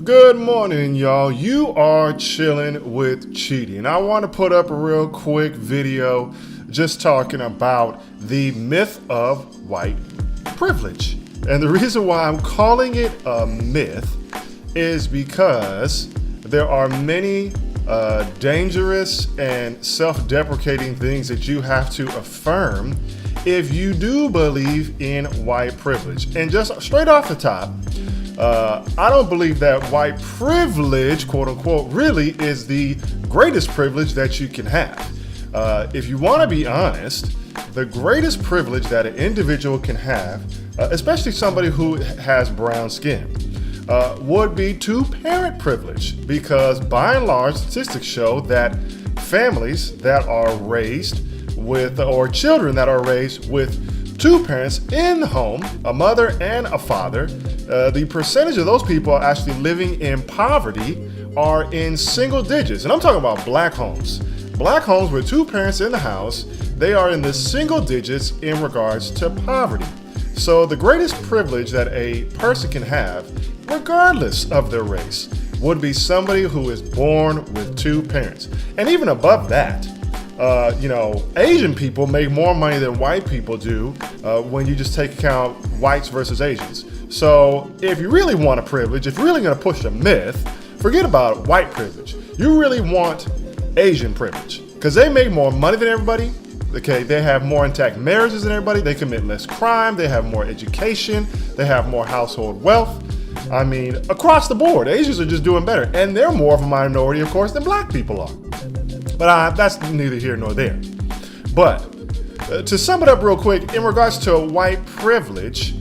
Good morning, y'all. You are chilling with Cheaty, and I want to put up a real quick video just talking about the myth of white privilege. And the reason why I'm calling it a myth is because there are many dangerous and self-deprecating things that you have to affirm if you do believe in white privilege. And just straight off the top, I don't believe that white privilege, quote unquote, really is the greatest privilege that you can have. If you want to be honest, the greatest privilege that an individual can have, especially somebody who has brown skin, would be two-parent privilege, because by and large, statistics show that families that are raised with, or children that are raised with two parents in the home, a mother and a father, the percentage of those people actually living in poverty are in single digits. And I'm talking about black homes. Black homes with two parents in the house, they are in the single digits in regards to poverty. So the greatest privilege that a person can have, regardless of their race, would be somebody who is born with two parents. And even above that, Asian people make more money than white people do when you just take account whites versus Asians. So if you really want a privilege, if you're really going to push a myth, forget about white privilege. You really want Asian privilege, because they make more money than everybody. Okay, they have more intact marriages than everybody. They commit less crime. They have more education. They have more household wealth. I mean, across the board, Asians are just doing better. And they're more of a minority, of course, than black people are. But that's neither here nor there. But to sum it up real quick, in regards to white privilege,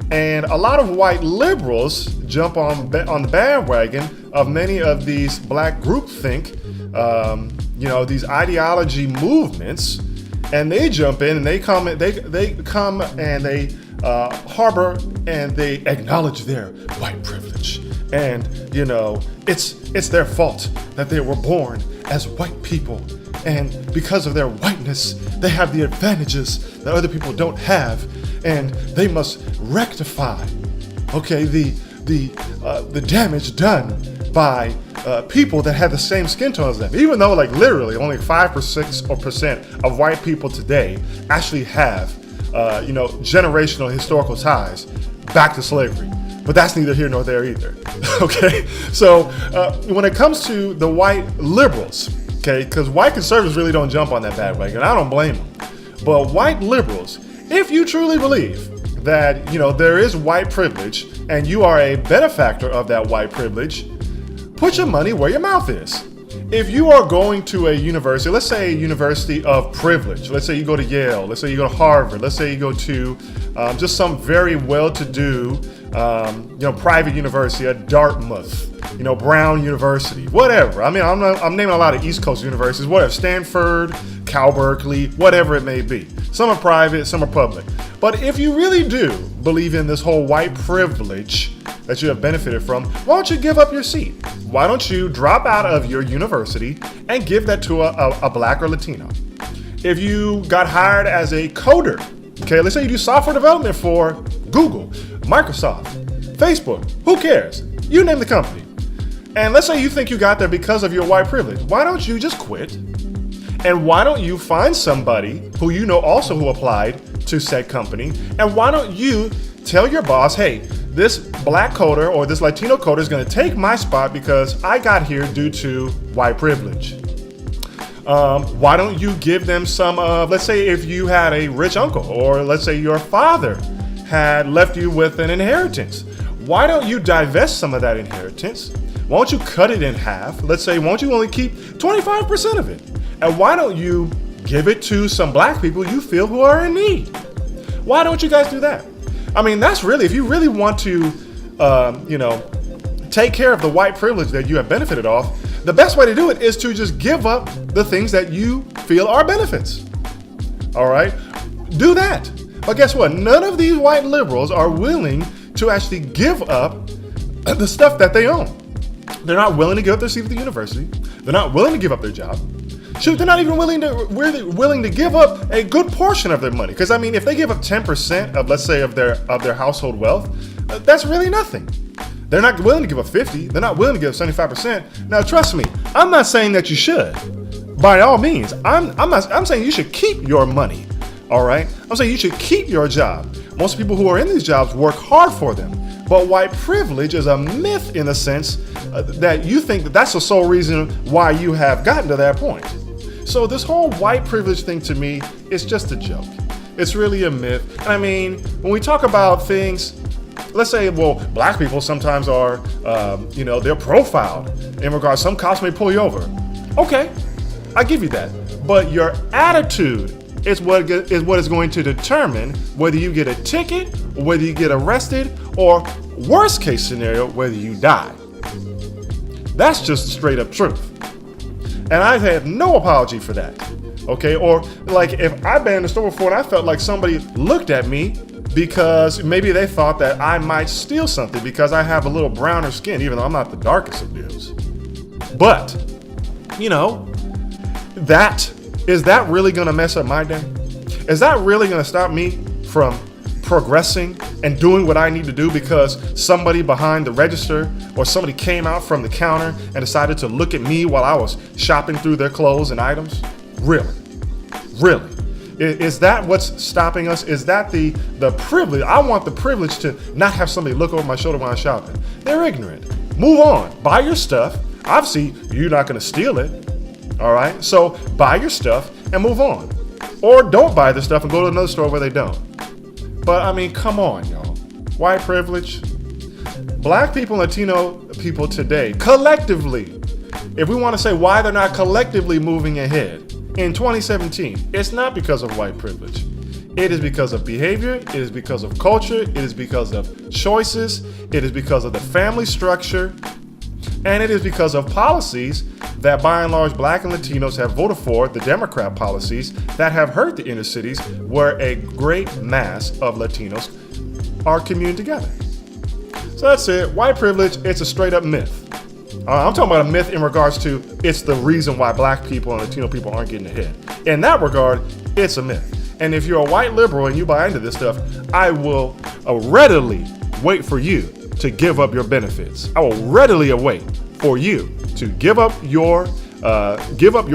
and a lot of white liberals jump on the bandwagon of many of these black groupthink, these ideology movements, and they jump in and they come and they harbor and they acknowledge their white privilege, and it's their fault that they were born as white people, and because of their whiteness they have the advantages that other people don't have, and they must rectify the damage done by people that have the same skin tone as them, even though literally only 5% of white people today actually have generational historical ties back to slavery. But that's neither here nor there either. Okay, so when it comes to the white liberals, okay, because white conservatives really don't jump on that bandwagon, I don't blame them. But white liberals, if you truly believe that there is white privilege and you are a benefactor of that white privilege, put your money where your mouth is. If you are going to a university, let's say a university of privilege, let's say you go to Yale, let's say you go to Harvard, let's say you go to just some very well-to-do private university, a Dartmouth, Brown University, whatever. I mean, I'm naming a lot of East Coast universities, whatever, Stanford, Cal Berkeley, whatever it may be. Some are private, some are public. But if you really do believe in this whole white privilege that you have benefited from, why don't you give up your seat? Why don't you drop out of your university and give that to a black or Latino? If you got hired as a coder, okay, let's say you do software development for Google, Microsoft, Facebook, who cares? You name the company. And let's say you think you got there because of your white privilege. Why don't you just quit? And why don't you find somebody who who applied to said company? And why don't you tell your boss, hey, this black coder or this Latino coder is going to take my spot because I got here due to white privilege. Why don't you give them some let's say if you had a rich uncle, or let's say your father had left you with an inheritance. Why don't you divest some of that inheritance? Why don't you cut it in half? Let's say, why don't you only keep 25% of it? And why don't you give it to some black people you feel who are in need? Why don't you guys do that? I mean, that's really, if you really want to, take care of the white privilege that you have benefited off, the best way to do it is to just give up the things that you feel are benefits. All right? Do that. But guess what? None of these white liberals are willing to actually give up the stuff that they own. They're not willing to give up their seat at the university. They're not willing to give up their job. Shoot, they're not even willing to give up a good portion of their money. Because I mean, if they give up 10% of, let's say, of their household wealth, that's really nothing. They're not willing to give up 50. They're not willing to give 75%. Now, trust me, I'm not saying that you should. By all means, I'm saying you should keep your money. All right? I'm saying you should keep your job. Most people who are in these jobs work hard for them. But white privilege is a myth in the sense that you think that that's the sole reason why you have gotten to that point. So this whole white privilege thing to me is just a joke. It's really a myth. And I mean, when we talk about things, let's say, well, black people sometimes are, they're profiled in regards, some cops may pull you over. Okay, I give you that. But your attitude is what is going to determine whether you get a ticket, or whether you get arrested, or worst case scenario, whether you die. That's just straight up truth. And I have no apology for that. Okay, or like if I've been in the store before and I felt like somebody looked at me because maybe they thought that I might steal something because I have a little browner skin, even though I'm not the darkest of dudes. But, is that really gonna mess up my day? Is that really gonna stop me from progressing and doing what I need to do because somebody behind the register or somebody came out from the counter and decided to look at me while I was shopping through their clothes and items? Really? Is that what's stopping us? Is that the privilege? I want the privilege to not have somebody look over my shoulder when I'm shopping. They're ignorant. Move on. Buy your stuff. Obviously, you're not going to steal it. All right? So buy your stuff and move on. Or don't buy the stuff and go to another store where they don't. But I mean, come on, y'all. White privilege. Black people, Latino people today, collectively, if we want to say why they're not collectively moving ahead in 2017, it's not because of white privilege. It is because of behavior. It is because of culture. It is because of choices. It is because of the family structure. And it is because of policies that by and large Black and Latinos have voted for, the Democrat policies that have hurt the inner cities where a great mass of Latinos are communing together. So that's it. White privilege, it's a straight up myth. I'm talking about a myth in regards to it's the reason why Black people and Latino people aren't getting ahead. In that regard, it's a myth. And if you're a white liberal and you buy into this stuff, I will readily wait for you to give up your benefits. I will readily await for you to give up your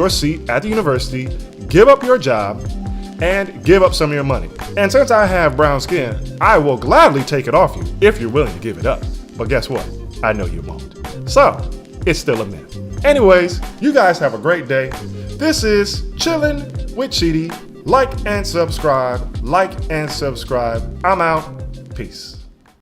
seat at the university, give up your job, and give up some of your money. And since I have brown skin, I will gladly take it off you if you're willing to give it up. But guess what? I know you won't. So, it's still a myth. Anyways, you guys have a great day. This is Chillin' with Cheaty. Like and subscribe. I'm out. Peace.